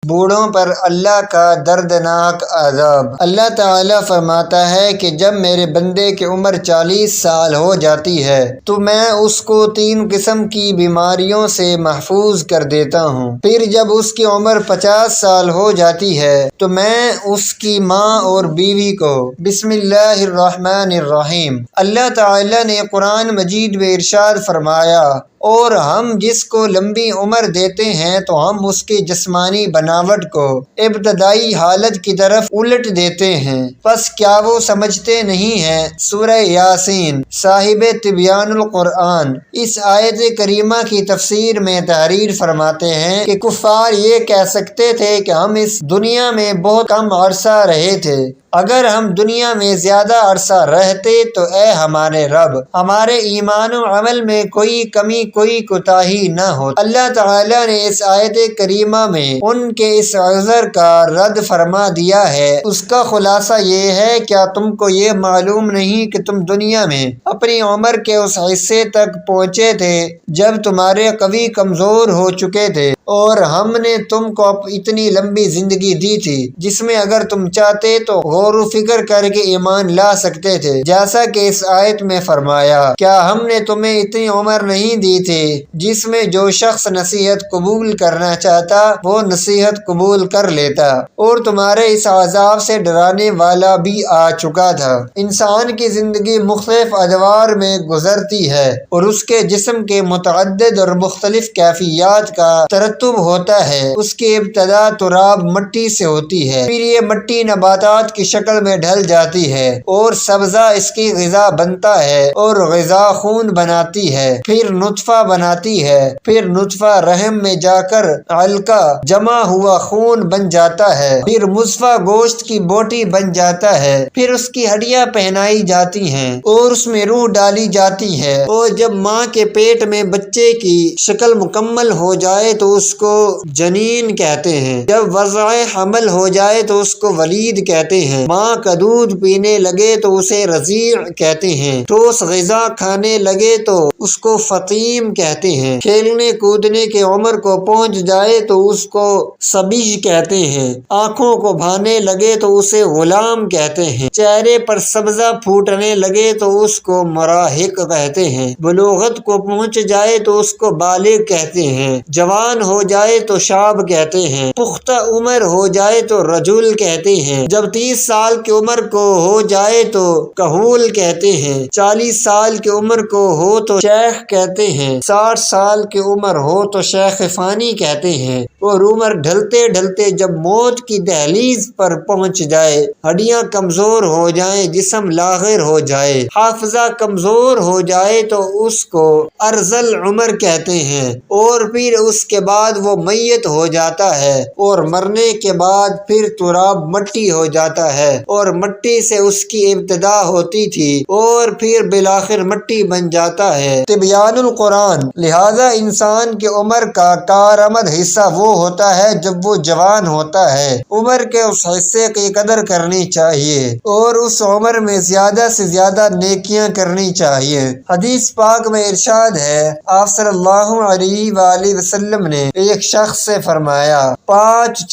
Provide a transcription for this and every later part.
بوڑھوں پر اللہ کا دردناک عذاب۔ اللہ تعالیٰ فرماتا ہے کہ جب میرے بندے کی عمر 40 سال ہو جاتی ہے تو میں اس کو 3 قسم کی بیماریوں سے محفوظ کر دیتا ہوں۔ پھر جب اس کی عمر 50 سال ہو جاتی ہے تو میں اس کی ماں اور بیوی کو بسم اللہ الرحمن الرحیم۔ اللہ تعالیٰ نے قرآن مجید میں ارشاد فرمایا، اور ہم جس کو لمبی عمر دیتے ہیں تو ہم اس کی جسمانی بناوٹ کو ابتدائی حالت کی طرف الٹ دیتے ہیں، پس کیا وہ سمجھتے نہیں ہیں؟ سورہ یاسین۔ صاحب تبیان القرآن اس آیت کریمہ کی تفسیر میں تحریر فرماتے ہیں کہ کفار یہ کہہ سکتے تھے کہ ہم اس دنیا میں بہت کم عرصہ رہے تھے، اگر ہم دنیا میں زیادہ عرصہ رہتے تو اے ہمارے رب ہمارے ایمان و عمل میں کوئی کمی کوئی کوتاہی نہ ہو۔ اللہ تعالیٰ نے اس آیت کریمہ میں ان کے اس عذر کا رد فرما دیا ہے۔ اس کا خلاصہ یہ ہے، کیا تم کو یہ معلوم نہیں کہ تم دنیا میں اپنی عمر کے اس حصے تک پہنچے تھے جب تمہارے قوی کمزور ہو چکے تھے، اور ہم نے تم کو اتنی لمبی زندگی دی تھی جس میں اگر تم چاہتے تو غور و فکر کر کے ایمان لا سکتے تھے، جیسا کہ اس آیت میں فرمایا، کیا ہم نے تمہیں اتنی عمر نہیں دی تھی جس میں جو شخص نصیحت قبول کرنا چاہتا وہ نصیحت قبول کر لیتا، اور تمہارے اس عذاب سے ڈرانے والا بھی آ چکا تھا۔ انسان کی زندگی مختلف ادوار میں گزرتی ہے اور اس کے جسم کے متعدد اور مختلف کیفیات کا ترتب ہوتا ہے۔ اس کی ابتدا تراب مٹی سے ہوتی ہے، پھر یہ مٹی نباتات کی شکل میں ڈھل جاتی ہے اور سبزہ اس کی غذا بنتا ہے، اور غذا خون بناتی ہے، پھر نطفہ بناتی ہے، پھر نطفہ رحم میں جا کر علقہ جمع ہوا خون بن جاتا ہے، پھر مضغہ گوشت کی بوٹی بن جاتا ہے، پھر اس کی ہڈیاں پہنائی جاتی ہیں اور اس میں روح ڈالی جاتی ہے، اور جب ماں کے پیٹ میں بچے کی شکل مکمل ہو جائے تو اس کو جنین کہتے ہیں، جب وضع حمل ہو جائے تو اس کو ولید کہتے ہیں، ماں کا دودھ پینے لگے تو اسے رضیع کہتے ہیں، ٹھوس غذا کھانے لگے تو اس کو فطیم کہتے ہیں، کھیلنے کودنے کے عمر کو پہنچ جائے تو اس کو صبی کہتے ہیں، آنکھوں کو بھانے لگے تو اسے غلام کہتے ہیں، چہرے پر سبزہ پھوٹنے لگے تو اس کو مراہق کہتے ہیں، بلوغت کو پہنچ جائے تو اس کو بالغ کہتے ہیں، جوان ہو جائے تو شاب کہتے ہیں، پختہ عمر ہو جائے تو رجل کہتے ہیں، جب 30 سال کی عمر کو ہو جائے تو کہول کہتے ہیں، 40 سال کی عمر کو ہو تو شیخ کہتے ہیں، 60 سال کی عمر ہو تو شیخ فانی کہتے ہیں، اور عمر ڈھلتے ڈھلتے جب موت کی دہلیز پر پہنچ جائے، ہڈیاں کمزور ہو جائیں، جسم لاغر ہو جائے، حافظہ کمزور ہو جائے تو اس کو ارذل عمر کہتے ہیں، اور پھر اس کے بعد وہ میت ہو جاتا ہے، اور مرنے کے بعد پھر تراب مٹی ہو جاتا ہے، اور مٹی سے اس کی ابتدا ہوتی تھی اور پھر بالآخر مٹی بن جاتا ہے۔ تبیان القرآن۔ لہذا انسان کی عمر کا کارآمد حصہ وہ ہوتا ہے جب وہ جوان ہوتا ہے۔ عمر کے اس حصے کی قدر کرنی چاہیے اور اس عمر میں زیادہ سے زیادہ نیکیاں کرنی چاہیے۔ حدیث پاک میں ارشاد ہے، آپ صلی اللہ علیہ وآلہ وسلم نے ایک شخص سے فرمایا، 5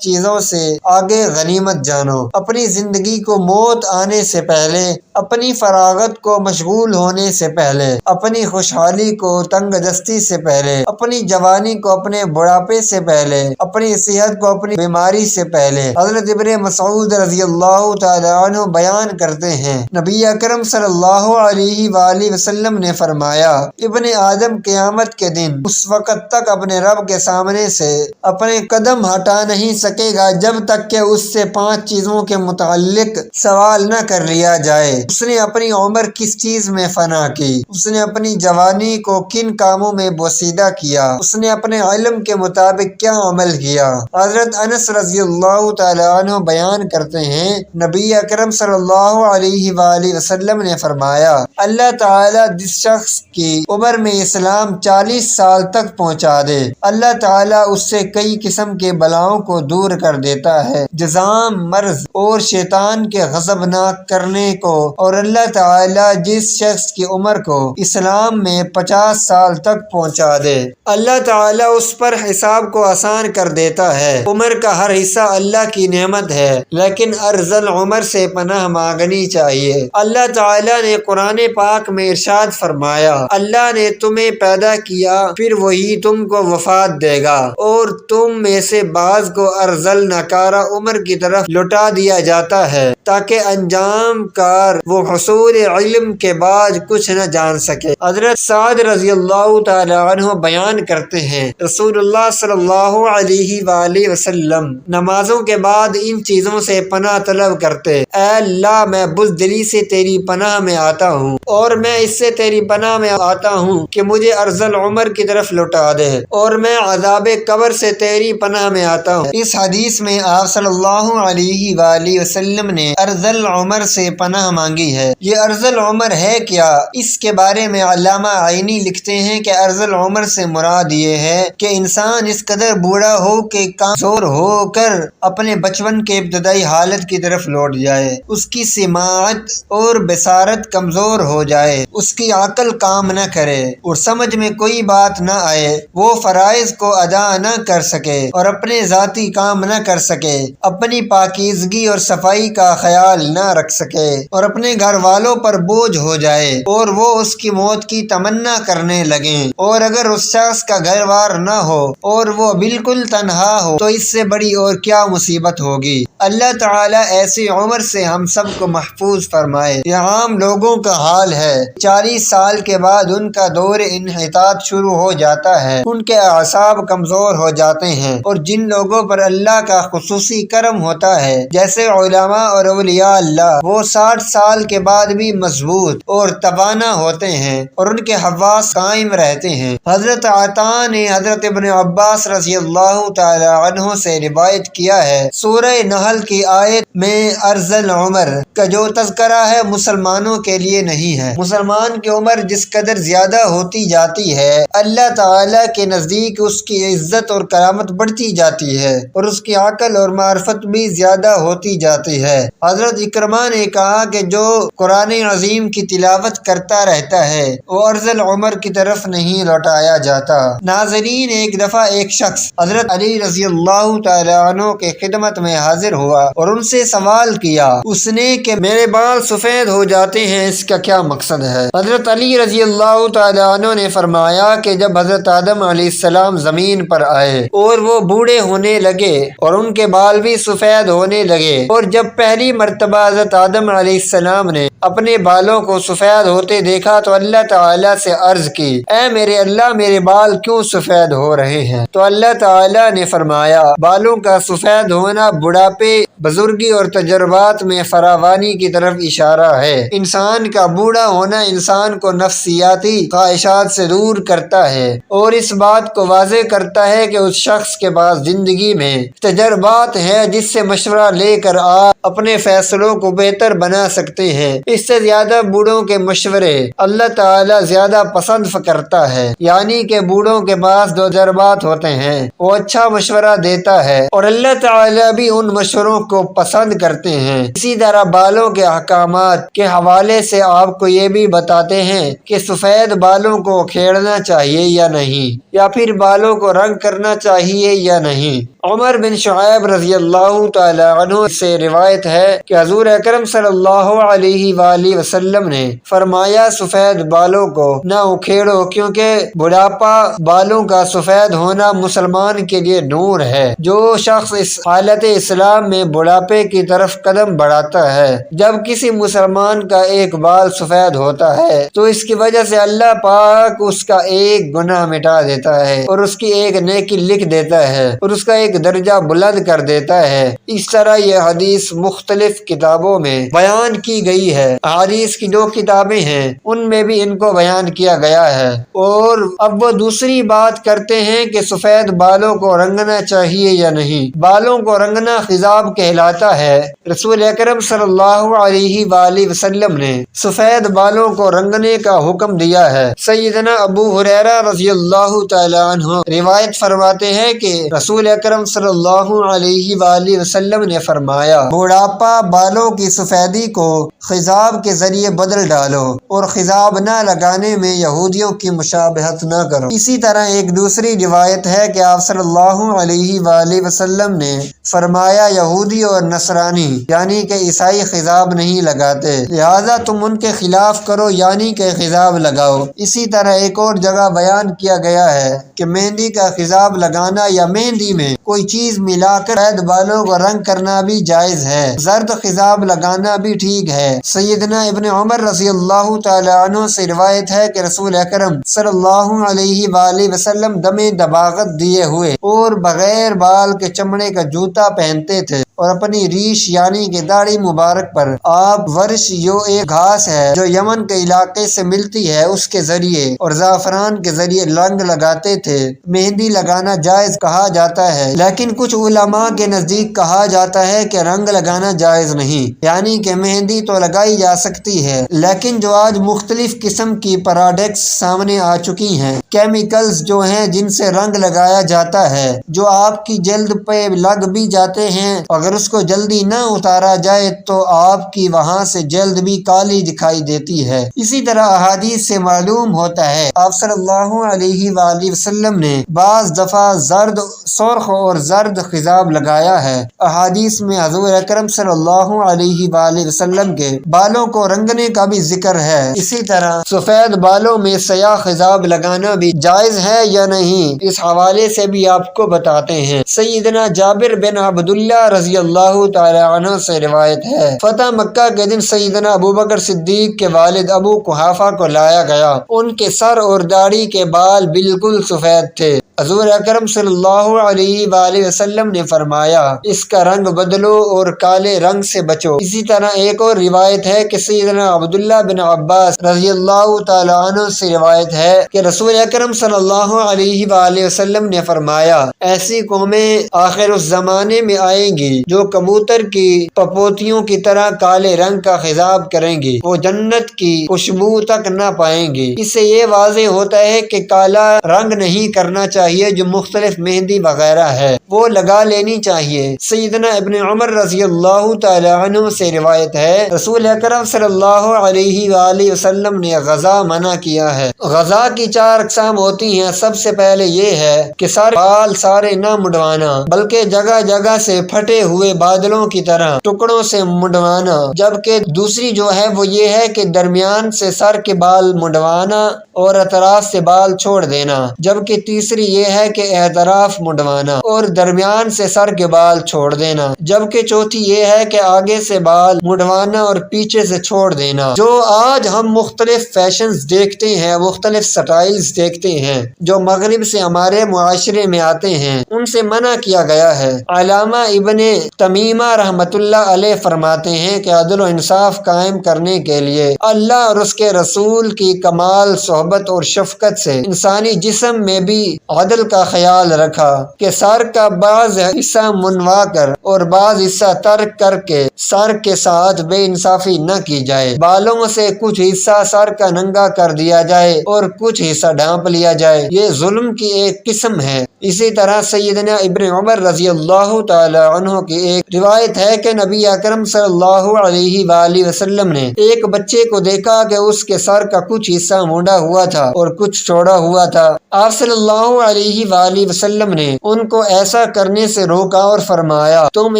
چیزوں سے آگے غنیمت جانو، اپنی زندگی کو موت آنے سے پہلے، اپنی فراغت کو مشغول ہونے سے پہلے، اپنی خوشحالی کو تنگ دستی سے پہلے، اپنی جوانی کو اپنے بڑھاپے سے پہلے، اپنی صحت کو اپنی بیماری سے پہلے۔ حضرت ابن مسعود رضی اللہ تعالی عنہ بیان کرتے ہیں، نبی اکرم صلی اللہ علیہ وآلہ وسلم نے فرمایا، ابن آدم قیامت کے دن اس وقت تک اپنے رب کے سامنے سے اپنے قدم ہٹا نہیں سکے گا جب تک کہ اس سے 5 چیزوں کے متعلق سوال نہ کر لیا جائے۔ اس نے اپنی عمر کس چیز میں فنا کی، اس نے اپنی جوانی کو کن کاموں میں بوسیدہ کیا، اس نے اپنے علم کے مطابق کیا عمل کیا۔ حضرت انس رضی اللہ تعالی عنہ بیان کرتے ہیں، نبی اکرم صلی اللہ علیہ وآلہ وسلم نے فرمایا، اللہ تعالیٰ جس شخص کی عمر میں اسلام 40 سال تک پہنچا دے۔ اللہ تعالیٰ اس سے کئی قسم کے بلاؤں کو دور کر دیتا ہے، جزام، مرض اور شیطان کے غضبناک کرنے کو۔ اور اللہ تعالیٰ جس شخص کی عمر کو اسلام میں 50 سال تک پہنچا دے، اللہ تعالیٰ اس پر حساب کو آسان کر دیتا ہے۔ عمر کا ہر حصہ اللہ کی نعمت ہے، لیکن ارذل عمر سے پناہ مانگنی چاہیے۔ اللہ تعالیٰ نے قرآن پاک میں ارشاد فرمایا، اللہ نے تمہیں پیدا کیا، پھر وہی تم کو وفات دے گا، اور تم میں سے بعض کو ارذل ناکارہ عمر کی طرف لوٹا دیا جاتا ہے تاکہ انجام کار وہ حصول علم کے بعد کچھ نہ جان سکے۔ حضرت سعد رضی اللہ تعالی عنہ بیان کرتے ہیں، رسول اللہ صلی اللہ علیہ وآلہ وسلم نمازوں کے بعد ان چیزوں سے پناہ طلب کرتے، اے اللہ میں بزدلی سے تیری پناہ میں آتا ہوں، اور میں اس سے تیری پناہ میں آتا ہوں کہ مجھے ارذل عمر کی طرف لوٹا دے، اور میں عذاب قبر سے تیری پناہ میں آتا ہوں۔ اس حدیث میں آپ صلی اللہ علیہ وآلہ وسلم نے ارذل عمر سے پناہ مانگی ہے۔ یہ ارذل عمر ہے کیا؟ اس کے بارے میں علامہ عینی لکھتے ہیں کہ ارذل عمر سے مراد یہ ہے کہ انسان اس قدر بوڑھا ہو کہ کمزور ہو کر اپنے بچپن کے ابتدائی حالت کی طرف لوٹ جائے، اس کی سماعت اور بصارت کمزور ہو جائے، اس کی عقل کام نہ کرے اور سمجھ میں کوئی بات نہ آئے، وہ فرائض کو ادا نہ کر سکے اور اپنے ذاتی کام نہ کر سکے، اپنی پاکیزگی اور صفائی کا خیال نہ رکھ سکے اور اپنے گھر والوں پر بوجھ ہو جائے، اور وہ اس کی موت کی تمنا کرنے لگیں، اور اگر اس شخص کا گھر بار نہ ہو اور وہ بالکل تنہا ہو تو اس سے بڑی اور کیا مصیبت ہوگی۔ اللہ تعالیٰ ایسی عمر سے ہم سب کو محفوظ فرمائے۔ یہ عام لوگوں کا حال ہے، 40 سال کے بعد ان کا دور انحطاط شروع ہو جاتا ہے، ان کے اعصاب کمزور ہو جاتے ہیں، اور جن لوگوں پر اللہ کا خصوصی کرم ہوتا ہے جیسے علماء اور اولیاء اللہ، وہ 60 سال کے بعد بھی مضبوط اور توانا ہوتے ہیں اور ان کے حواس قائم رہتے ہیں۔ حضرت عطا نے حضرت ابن عباس رضی اللہ تعالی عنہ سے روایت کیا ہے، سورہ نحل کی آیت میں ارذل عمر کا جو تذکرہ ہے مسلمانوں کے لیے نہیں ہے۔ مسلمان کی عمر جس قدر زیادہ ہوتی جاتی ہے، اللہ تعالیٰ کے نزدیک اس کی عزت اور کرامت بڑھتی جاتی ہے اور اس کی عقل اور معرفت بھی زیادہ ہوتی جاتی ہے۔ حضرت اکرمہ نے کہا کہ جو قرآن عظیم کی تلاوت کرتا رہتا ہے وہ ارذل عمر کی طرف نہیں لوٹایا جاتا۔ ناظرین، ایک دفعہ ایک شخص حضرت علی رضی اللہ تعالی عنہ کے خدمت میں حاضر ہوا اور ان سے سوال کیا، اس نے کہ میرے بال سفید ہو جاتے ہیں، اس کا کیا مقصد ہے؟ حضرت علی رضی اللہ تعالی عنہ نے فرمایا کہ جب حضرت آدم علیہ السلام زمین پر آئے اور وہ بوڑھے ہونے لگے اور ان کے بال بھی سفید ہونے لگے، اور جب پہلی مرتبہ حضرت آدم علیہ السلام نے اپنے بالوں کو سفید ہوتے دیکھا تو اللہ تعالیٰ سے عرض کی، اے میرے اللہ، میرے بال کیوں سفید ہو رہے ہیں؟ تو اللہ تعالیٰ نے فرمایا، بالوں کا سفید ہونا بڑھاپے، بزرگی اور تجربات میں فراوانی کی طرف اشارہ ہے۔ انسان کا بوڑھا ہونا انسان کو نفسیاتی خواہشات سے دور کرتا ہے اور اس بات کو واضح کرتا ہے کہ اس شخص کے پاس زندگی میں تجربات ہے جس سے مشورہ لے کر آپ اپنے فیصلوں کو بہتر بنا سکتے ہیں۔ اس سے زیادہ بوڑھوں کے مشورے اللہ تعالیٰ زیادہ پسند کرتا ہے، یعنی کہ بوڑھوں کے پاس دو تجربات ہوتے ہیں، وہ اچھا مشورہ دیتا ہے اور اللہ تعالیٰ بھی ان مشوروں کو پسند کرتے ہیں۔ اسی طرح بالوں کے احکامات کے حوالے سے آپ کو یہ بھی بتاتے ہیں کہ سفید بالوں کو کھیڑنا چاہیے یا نہیں، یا پھر بالوں کو رنگ کرنا چاہیے یا نہیں۔ عمر بن شعیب رضی اللہ تعالی عنہ سے روایت ہے کہ حضور اکرم صلی اللہ علیہ وآلہ وسلم نے فرمایا، سفید بالوں کو نہ اکھیڑو کیونکہ بڑھاپا بالوں کا سفید ہونا مسلمان کے لیے نور ہے۔ جو شخص اس حالت اسلام میں بڑھاپے کی طرف قدم بڑھاتا ہے، جب کسی مسلمان کا ایک بال سفید ہوتا ہے تو اس کی وجہ سے اللہ پاک اس کا ایک گناہ مٹا دیتا ہے اور اس کی ایک نیکی لکھ دیتا ہے اور اس کا ایک درجہ بلند کر دیتا ہے۔ اس طرح یہ حدیث مختلف کتابوں میں بیان کی گئی ہے۔ حدیث کی جو کتابیں ہیں ان میں بھی ان کو بیان کیا گیا ہے۔ اور اب وہ دوسری بات کرتے ہیں کہ سفید بالوں کو رنگنا چاہیے یا نہیں۔ بالوں کو رنگنا خضاب کہلاتا ہے۔ رسول اکرم صلی اللہ علیہ وآلہ وسلم نے سفید بالوں کو رنگنے کا حکم دیا ہے۔ سیدنا ابو ہریرہ رضی اللہ اللہ تعالی عنہ روایت فرماتے ہیں کہ رسول اکرم صلی اللہ علیہ وآلہ وسلم نے فرمایا، بڑھاپا بالوں کی سفیدی کو خضاب کے ذریعے بدل ڈالو اور خضاب نہ لگانے میں یہودیوں کی مشابہت نہ کرو۔ اسی طرح ایک دوسری روایت ہے کہ آپ صلی اللہ علیہ وآلہ وسلم نے فرمایا، یہودی اور نصرانی یعنی کہ عیسائی خضاب نہیں لگاتے، لہذا تم ان کے خلاف کرو یعنی کہ خضاب لگاؤ۔ اسی طرح ایک اور جگہ بیان کیا گیا ہے کہ مہندی کا خضاب لگانا یا مہندی میں کوئی چیز ملا کر سفید بالوں کو رنگ کرنا بھی جائز ہے، زرد خضاب لگانا بھی ٹھیک ہے۔ سیدنا ابن عمر رضی اللہ تعالی عنہ سے روایت ہے کہ رسول اکرم صلی اللہ علیہ وآلہ وسلم دم دباغت دیے ہوئے اور بغیر بال کے چمڑے کا جوتا پہنتے تھے اور اپنی ریش یعنی کہ داڑھی مبارک پر آپ ورش جو ایک گھاس ہے جو یمن کے علاقے سے ملتی ہے اس کے ذریعے اور زعفران کے ذریعے رنگ لگاتے تھے۔ مہندی لگانا جائز کہا جاتا ہے، لیکن کچھ علماء کے نزدیک کہا جاتا ہے کہ رنگ لگانا جائز نہیں، یعنی کہ مہندی تو لگائی جا سکتی ہے لیکن جو آج مختلف قسم کی پروڈکٹس سامنے آ چکی ہیں، کیمیکلز جو ہیں جن سے رنگ لگایا جاتا ہے، جو آپ کی جلد پہ لگ بھی جاتے ہیں، اگر اس کو جلدی نہ اتارا جائے تو آپ کی وہاں سے جلد بھی کالی دکھائی دیتی ہے۔ اسی طرح احادیث سے معلوم ہوتا ہے آپ صلی اللہ علیہ وآلہ وسلم نے بعض دفعہ زرد سرخ اور زرد خضاب لگایا ہے۔ احادیث میں حضور اکرم صلی اللہ علیہ وآلہ وسلم کے بالوں کو رنگنے کا بھی ذکر ہے۔ اسی طرح سفید بالوں میں سیاہ خضاب لگانا بھی جائز ہے یا نہیں، اس حوالے سے بھی آپ کو بتاتے ہیں۔ سیدنا جابر بن عبداللہ رضی اللہ تعالی عنہ سے روایت ہے، فتح مکہ کے دن سیدنا ابوبکر صدیق کے والد ابو قحافہ کو لایا گیا، ان کے سر اور داڑھی کے بال بالکل سفید تھے۔ حضور اکرم صلی اللہ علیہ وآلہ وسلم نے فرمایا، اس کا رنگ بدلو اور کالے رنگ سے بچو۔ اسی طرح ایک اور روایت ہے کہ سیدنا عبداللہ بن عباس رضی اللہ تعالی عنہ سے روایت ہے کہ رسول اکرم صلی اللہ علیہ وآلہ وسلم نے فرمایا، ایسی قومیں آخر اس زمانے میں آئیں گی جو کبوتر کی پپوتیوں کی طرح کالے رنگ کا خضاب کریں گی، وہ جنت کی خوشبو تک نہ پائیں گی۔ اس سے یہ واضح ہوتا ہے کہ کالا رنگ نہیں کرنا چاہیے، جو مختلف مہندی وغیرہ ہے وہ لگا لینی چاہیے۔ سیدنا ابن عمر رضی اللہ تعالی عنہ سے روایت ہے، رسول اکرم صلی اللہ علیہ وآلہ وسلم نے غزا منع کیا ہے۔ غزا کی 4 اقسام ہوتی ہیں۔ سب سے پہلے یہ ہے کہ سر بال سارے نہ منڈوانا بلکہ جگہ جگہ سے پھٹے ہوئے بادلوں کی طرح ٹکڑوں سے منڈوانا، جبکہ دوسری جو ہے وہ یہ ہے کہ درمیان سے سر کے بال منڈوانا اور اطراف سے بال چھوڑ دینا، جبکہ تیسری یہ ہے کہ اطراف منڈوانا اور درمیان سے سر کے بال چھوڑ دینا، جبکہ چوتھی یہ ہے کہ آگے سے بال منڈوانا اور پیچھے سے چھوڑ دینا۔ جو آج ہم مختلف فیشنز دیکھتے ہیں، مختلف سٹائلز دیکھتے ہیں جو مغرب سے ہمارے معاشرے میں آتے ہیں، ان سے منع کیا گیا ہے۔ علامہ ابن تمیمہ رحمۃ اللہ علیہ فرماتے ہیں کہ عدل و انصاف قائم کرنے کے لیے اللہ اور اس کے رسول کی کمال صحبت اور شفقت سے انسانی جسم میں بھی عدل کا خیال رکھا کہ سر کا بعض حصہ منوا کر اور بعض حصہ ترک کر کے سر کے ساتھ بے انصافی نہ کی جائے، بالوں سے کچھ حصہ سر کا ننگا کر دیا جائے اور کچھ حصہ ڈھانپ لیا جائے، یہ ظلم کی ایک قسم ہے۔ اسی طرح سیدنا ابن عمر رضی اللہ تعالی عنہ کی ایک روایت ہے کہ نبی اکرم صلی اللہ علیہ وآلہ وسلم نے ایک بچے کو دیکھا کہ اس کے سر کا کچھ حصہ مونڈا ہوا تھا اور کچھ چھوڑا ہوا تھا۔ آپ صلی اللہ علیہ وآلہ وسلم نے ان کو ایسا کرنے سے روکا اور فرمایا، تم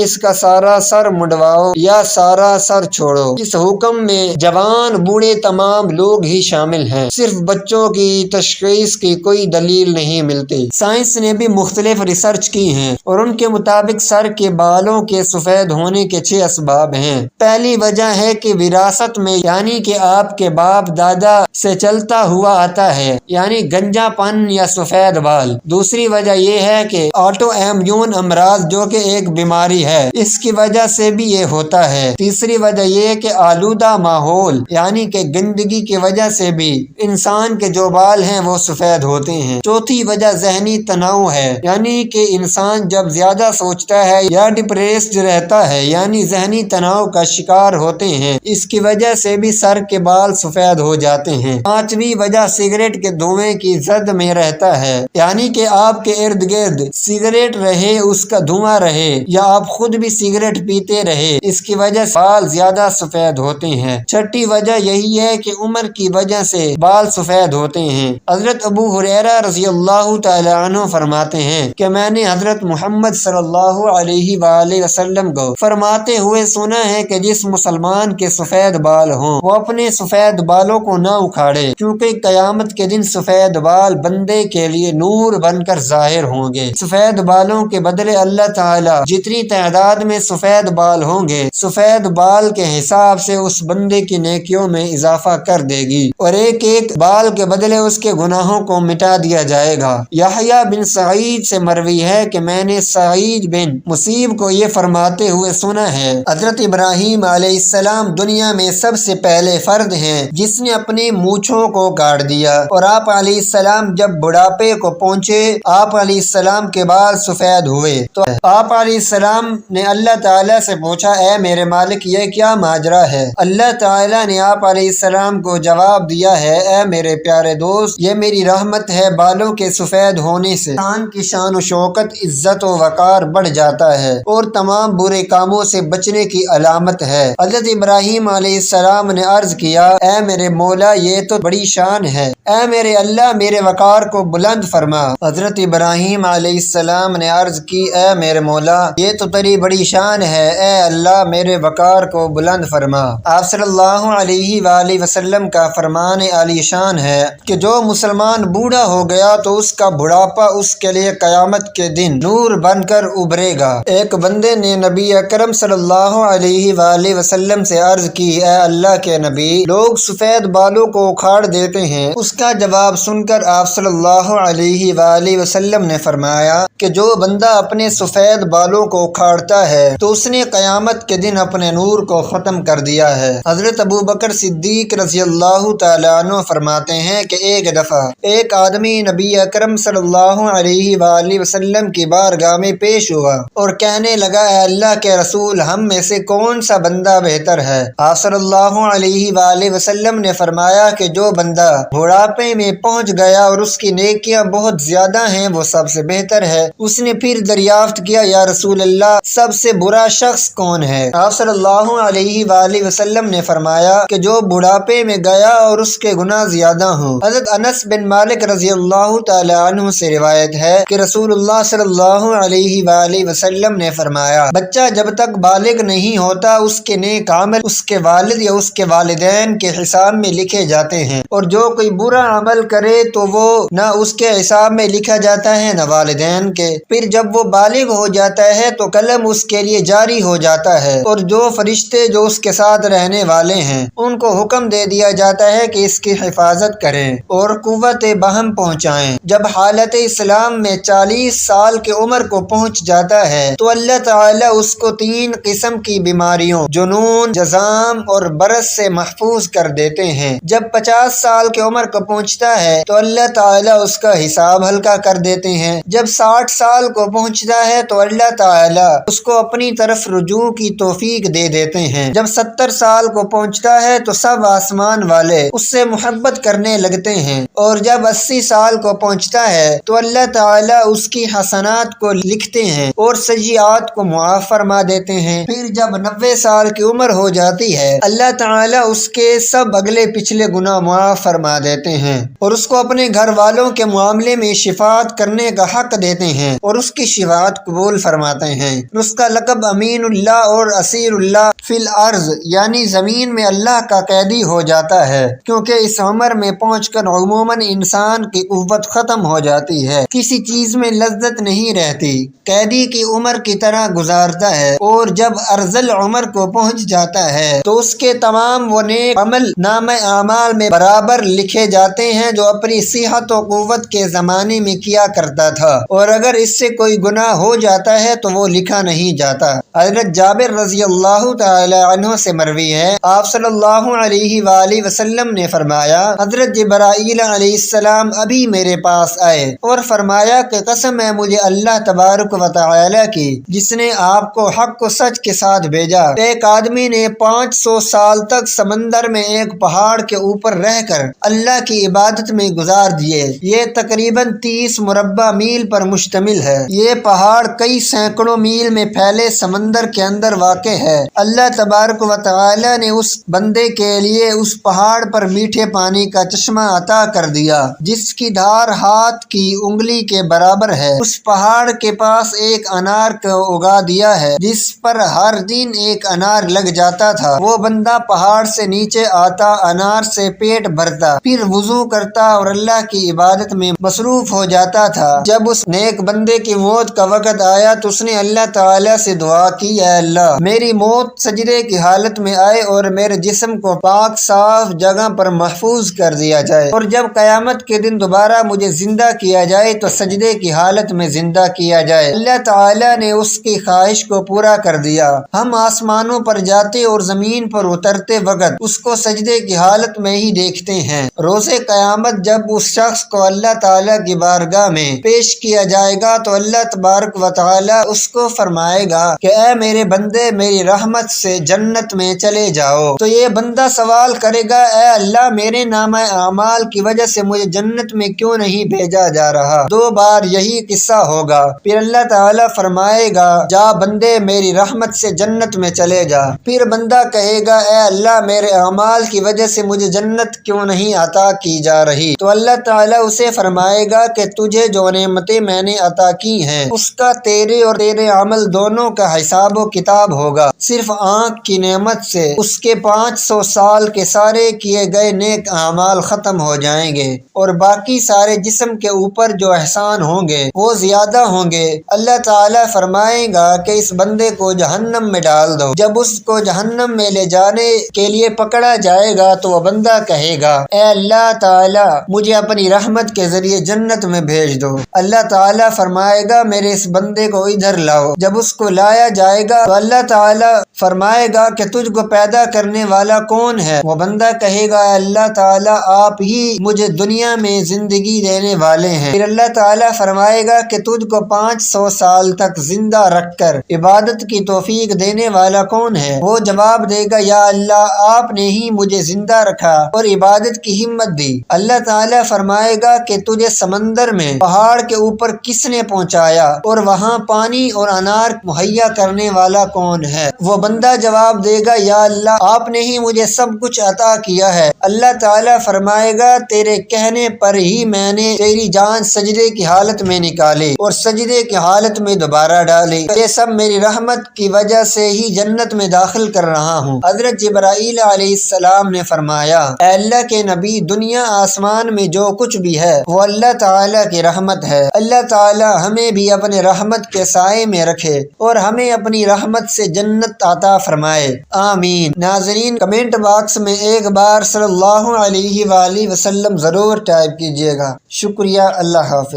اس کا سارا سر منڈواؤ یا سارا سر چھوڑو۔ اس حکم میں جوان بوڑھے تمام لوگ ہی شامل ہیں، صرف بچوں کی تشخیص کی کوئی دلیل نہیں ملتی۔ سائنس نے بھی مختلف ریسرچ کی ہیں اور ان کے مطابق سر کے بالوں کے سفید ہونے کے 6 اسباب ہیں۔ پہلی وجہ ہے کہ وراثت میں، یعنی کہ آپ کے باپ دادا سے چلتا ہوا آتا ہے، یعنی گنجا پن یا سفید بال۔ دوسری وجہ یہ ہے کہ آٹو امیون امراض جو کہ ایک بیماری بیماری ہے، اس کی وجہ سے بھی یہ ہوتا ہے۔ تیسری وجہ یہ کہ آلودہ ماحول یعنی کہ گندگی کی وجہ سے بھی انسان کے جو بال ہیں وہ سفید ہوتے ہیں۔ چوتھی وجہ ذہنی تناؤ ہے، یعنی کہ انسان جب زیادہ سوچتا ہے یا ڈپریسڈ رہتا ہے یعنی ذہنی تناؤ کا شکار ہوتے ہیں، اس کی وجہ سے بھی سر کے بال سفید ہو جاتے ہیں۔ پانچویں وجہ سگریٹ کے دھوئیں کی زد میں رہتا ہے، یعنی کہ آپ کے ارد گرد سگریٹ رہے، اس کا دھواں رہے یا آپ خود بھی سگریٹ پیتے رہے، اس کی وجہ سے بال زیادہ سفید ہوتے ہیں۔ چھٹی وجہ یہی ہے کہ عمر کی وجہ سے بال سفید ہوتے ہیں۔ حضرت ابو ہریرہ رضی اللہ تعالی عنہ فرماتے ہیں کہ میں نے حضرت محمد صلی اللہ علیہ وآلہ وسلم کو فرماتے ہوئے سنا ہے کہ جس مسلمان کے سفید بال ہوں وہ اپنے سفید بالوں کو نہ اکھاڑے، کیونکہ قیامت کے دن سفید بال بندے کے لیے نور بن کر ظاہر ہوں گے۔ سفید بالوں کے بدلے اللہ تعالی جتنی تعداد میں سفید بال ہوں گے، سفید بال کے حساب سے اس بندے کی نیکیوں میں اضافہ کر دے گی، اور ایک ایک بال کے بدلے اس کے گناہوں کو مٹا دیا جائے گا۔ یحییٰ بن سعید سے مروی ہے کہ میں نے سعید بن مسیب کو یہ فرماتے ہوئے سنا ہے، حضرت ابراہیم علیہ السلام دنیا میں سب سے پہلے فرد ہیں جس نے اپنی مونچھوں کو کاٹ دیا، اور آپ علیہ السلام جب بڑھاپے کو پہنچے آپ علیہ السلام کے بال سفید ہوئے تو آپ علیہ السلام نے اللہ تعالیٰ سے پوچھا، اے میرے مالک یہ کیا ماجرا ہے؟ اللہ تعالیٰ نے آپ علیہ السلام کو جواب دیا ہے، اے میرے پیارے دوست، یہ میری رحمت ہے، بالوں کے سفید ہونے سے انسان کی شان و شوکت، عزت و وقار بڑھ جاتا ہے اور تمام برے کاموں سے بچنے کی علامت ہے۔ حضرت ابراہیم علیہ السلام نے عرض کیا، اے میرے مولا یہ تو بڑی شان ہے، اے میرے اللہ میرے وقار کو بلند فرما۔ حضرت ابراہیم علیہ السلام نے عرض کی، اے میرے مولا یہ تو تیری بڑی شان ہے، اے اللہ میرے وقار کو بلند فرما۔ آپ صلی اللہ علیہ وآلہ وسلم کا فرمان عالی شان ہے کہ جو مسلمان بوڑھا ہو گیا تو اس کا بڑھاپا اس کے لیے قیامت کے دن نور بن کر ابھرے گا۔ ایک بندے نے نبی اکرم صلی اللہ علیہ وآلہ وسلم سے عرض کی، اے اللہ کے نبی لوگ سفید بالوں کو اکھاڑ دیتے ہیں۔ اس کا جواب سن کر آپ صلی اللہ علیہ وآلہ وسلم نے فرمایا کہ جو بندہ اپنے سفید بالوں کو اکھاڑتا ہے تو اس نے قیامت کے دن اپنے نور کو ختم کر دیا ہے۔ حضرت ابو بکر صدیق رضی اللہ تعالیٰ عنہ فرماتے ہیں کہ ایک دفعہ ایک آدمی نبی اکرم صلی اللہ علیہ وآلہ وسلم کی بارگاہ میں پیش ہوا اور کہنے لگا، اے اللہ کے رسول ہم میں سے کون سا بندہ بہتر ہے؟ آپ صلی اللہ علیہ وآلہ وسلم نے فرمایا کہ جو بندہ بڑھاپے میں پہنچ گیا اور اس کی نیکیاں بہت زیادہ ہیں وہ سب سے بہتر ہے۔ اس نے پھر دریافت کیا، یا رسول اللہ سب سے برا شخص کون ہے؟ آپ صلی اللہ علیہ وآلہ وسلم نے فرمایا کہ جو بڑھاپے میں گیا اور اس کے گناہ زیادہ ہوں۔ حضرت انس بن مالک رضی اللہ تعالی عنہ سے روایت ہے کہ رسول اللہ صلی اللہ علیہ وآلہ وسلم نے فرمایا، بچہ جب تک بالغ نہیں ہوتا اس کے نیک عمل اس کے والد یا اس کے والدین کے حساب میں لکھے جاتے ہیں، اور جو کوئی برا عمل کرے تو وہ نہ اس کے حساب میں لکھا جاتا ہے نہ والدین کے۔ پھر جب وہ بالغ ہو جاتا ہے تو قلم اس کے لیے جاری ہو جاتا ہے، اور جو فرشتے جو اس کے ساتھ رہنے والے ہیں ان کو حکم دے دیا جاتا ہے کہ اس کی حفاظت کریں اور قوت بہم پہنچائیں۔ جب حالت اسلام میں 40 سال کی عمر کو پہنچ جاتا ہے تو اللہ تعالیٰ اس کو 3 قسم کی بیماریوں جنون، جذام اور برس سے محفوظ کر دیتے ہیں۔ جب 50 سال کی عمر کو پہنچتا ہے تو اللہ تعالیٰ اس کا حساب ہلکا کر دیتے ہیں۔ جب 60 سال کو پہنچتا ہے تو اللہ تعالیٰ اس کو اپنی طرف رجوع کی توفیق دے دیتے ہیں۔ جب 70 سال کو پہنچتا ہے تو سب آسمان والے اس سے محبت کرنے لگتے ہیں، اور جب 80 سال کو پہنچتا ہے تو اللہ تعالیٰ اس کی حسنات کو لکھتے ہیں اور سیئات کو معاف فرما دیتے ہیں۔ پھر جب 90 سال کی عمر ہو جاتی ہے اللہ تعالیٰ اس کے سب اگلے پچھلے گناہ معاف فرما دیتے ہیں اور اس کو اپنے گھر والوں کے معاملے میں شفاعت کرنے کا حق دیتے ہیں اور اس کی شفاعت قبول فرماتے ہیں۔ اس کا لقب امین اللہ اور اسیر اللہ فی الارض یعنی زمین میں اللہ کا قیدی ہو جاتا ہے، کیونکہ اس عمر میں پہنچ کر عموماً انسان کی قوت ختم ہو جاتی ہے، کسی چیز میں لذت نہیں رہتی، قیدی کی عمر کی طرح گزارتا ہے، اور جب ارذل عمر کو پہنچ جاتا ہے تو اس کے تمام وہ نیک عمل نامہ اعمال میں برابر لکھے جاتے ہیں جو اپنی صحت و قوت کے زمانے میں کیا کرتا تھا، اور اگر اس سے کوئی گناہ ہو جاتا ہے تو وہ لکھا نہیں جاتا۔ حضرت جابر رضی اللہ تعالی عنہ سے مروی ہے، آپ صلی اللہ علیہ وآلہ وسلم نے فرمایا، حضرت جبرائیل علیہ السلام ابھی میرے پاس آئے اور فرمایا کہ قسم ہے مجھے اللہ تبارک و تعالی کی جس نے آپ کو حق و سچ کے ساتھ بھیجا، ایک آدمی نے 500 سال تک سمندر میں ایک پہاڑ کے اوپر رہ کر اللہ کی عبادت میں گزار دیے۔ یہ تقریباً 30 مربع میل پر مشتمل ہے۔ یہ پہاڑ کئی سینکڑوں میل میں پھیلے سمندر کے اندر واقع ہے۔ اللہ تبارک و تعالی نے اس بندے کے لیے اس پہاڑ پر میٹھے پانی کا چشمہ عطا کر دیا جس کی دھار ہاتھ کی انگلی کے برابر ہے۔ اس پہاڑ کے پاس ایک انار کو اگا دیا ہے جس پر ہر دن ایک انار لگ جاتا تھا۔ وہ بندہ پہاڑ سے نیچے آتا، انار سے پیٹ بھرتا، پھر وضو کرتا اور اللہ کی عبادت میں مصروف ہو جاتا تھا۔ جب اس نیک بندے کی موت کا وقت آیا تو اس نے اللہ تعالی سے دعا کی، اے اللہ میری موت سجدے کی حالت میں آئے اور میرے جسم کو پاک صاف جگہ پر محفوظ کر دیا جائے، اور جب قیامت کے دن دوبارہ مجھے زندہ کیا جائے تو سجدے کی حالت میں زندہ کیا جائے۔ اللہ تعالی نے اس کی خواہش کو پورا کر دیا۔ ہم آسمانوں پر جاتے اور زمین پر اترتے وقت اس کو سجدے کی حالت میں ہی دیکھتے ہیں۔ روز قیامت جب اس شخص کو اللہ تعالی کی بارگاہ میں پیش کیا جائے گا تو اللہ تبارک و تعالی اس کو فرمائے گا کہ اے میرے بندے میری رحمت سے جنت میں چلے جاؤ۔ تو یہ بندہ سوال کرے گا، اے اللہ میرے نامہ اعمال کی وجہ سے مجھے جنت میں کیوں نہیں بھیجا جا رہا؟ 2 بار یہی قصہ ہوگا، پھر اللہ تعالیٰ فرمائے گا جا بندے میری رحمت سے جنت میں چلے جا۔ پھر بندہ کہے گا اے اللہ میرے اعمال کی وجہ سے مجھے جنت کیوں نہیں عطا کی جا رہی؟ تو اللہ تعالیٰ اسے فرمائے گا کہ تجھے جو نعمتیں میں نے عطا کی ہیں اس کا تیرے اور تیرے عمل دونوں کا حساب و کتاب ہوگا۔ صرف آنکھ کی نعمت سے اس کے 500 سال کے سارے کیے گئے نیک اعمال ختم ہو جائیں گے، اور باقی سارے جسم کے اوپر جو احسان ہوں گے وہ زیادہ ہوں گے۔ اللہ تعالیٰ فرمائے گا کہ اس بندے کو جہنم میں ڈال دو۔ جب اس کو جہنم میں لے جانے کے لیے پکڑا جائے گا تو وہ بندہ کہے گا اے اللہ تعالیٰ مجھے اپنی رحمت کے ذریعے جنت میں بھیج دو۔ اللہ تعالیٰ فرمائے گا میرے اس بندے کو ادھر لاؤ۔ جب اس کو لایا جائے گا تو اللہ تعالیٰ فرمائے گا کہ تجھ کو پیدا کرنے والا کون ہے؟ وہ بندہ کہے گا اے اللہ تعالیٰ آپ ہی مجھے دنیا میں زندگی دینے والے ہیں۔ پھر اللہ تعالیٰ فرمائے گا کہ تجھ کو 500 سال تک زندہ رکھ کر عبادت کی توفیق دینے والا کون ہے؟ وہ جواب دے گا یا اللہ آپ نے ہی مجھے زندہ رکھا اور عبادت کی ہمت دی۔ اللہ تعالیٰ فرمائے گا کہ تجھے سمندر میں پہاڑ کے اوپر کس نے پہنچایا اور وہاں پانی اور انار مہیا کرنے والا کون ہے؟ وہ بندہ جواب دے گا یا اللہ آپ نے ہی مجھے سب کچھ عطا کیا ہے۔ اللہ تعالیٰ فرمائے گا تیرے کہنے پر ہی میں نے تیری جان سجدے کی حالت میں نکالی اور سجدے کی حالت میں دوبارہ ڈالی، یہ سب میری رحمت کی وجہ سے ہی جنت میں داخل کر رہا ہوں۔ حضرت جبرائیل علیہ السلام نے فرمایا اے اللہ کے نبی دنیا آسمان میں جو کچھ بھی ہے وہ اللہ تعالیٰ کی رحمت ہے۔ اللہ تعالیٰ ہمیں بھی اپنے رحمت کے سائے میں رکھے اور ہمیں اپنی رحمت سے جنت عطا فرمائے، آمین۔ ناظرین کمنٹ باکس میں ایک بار صلی اللہ علیہ وآلہ وسلم ضرور ٹائپ کیجیے گا۔ شکریہ، اللہ حافظ۔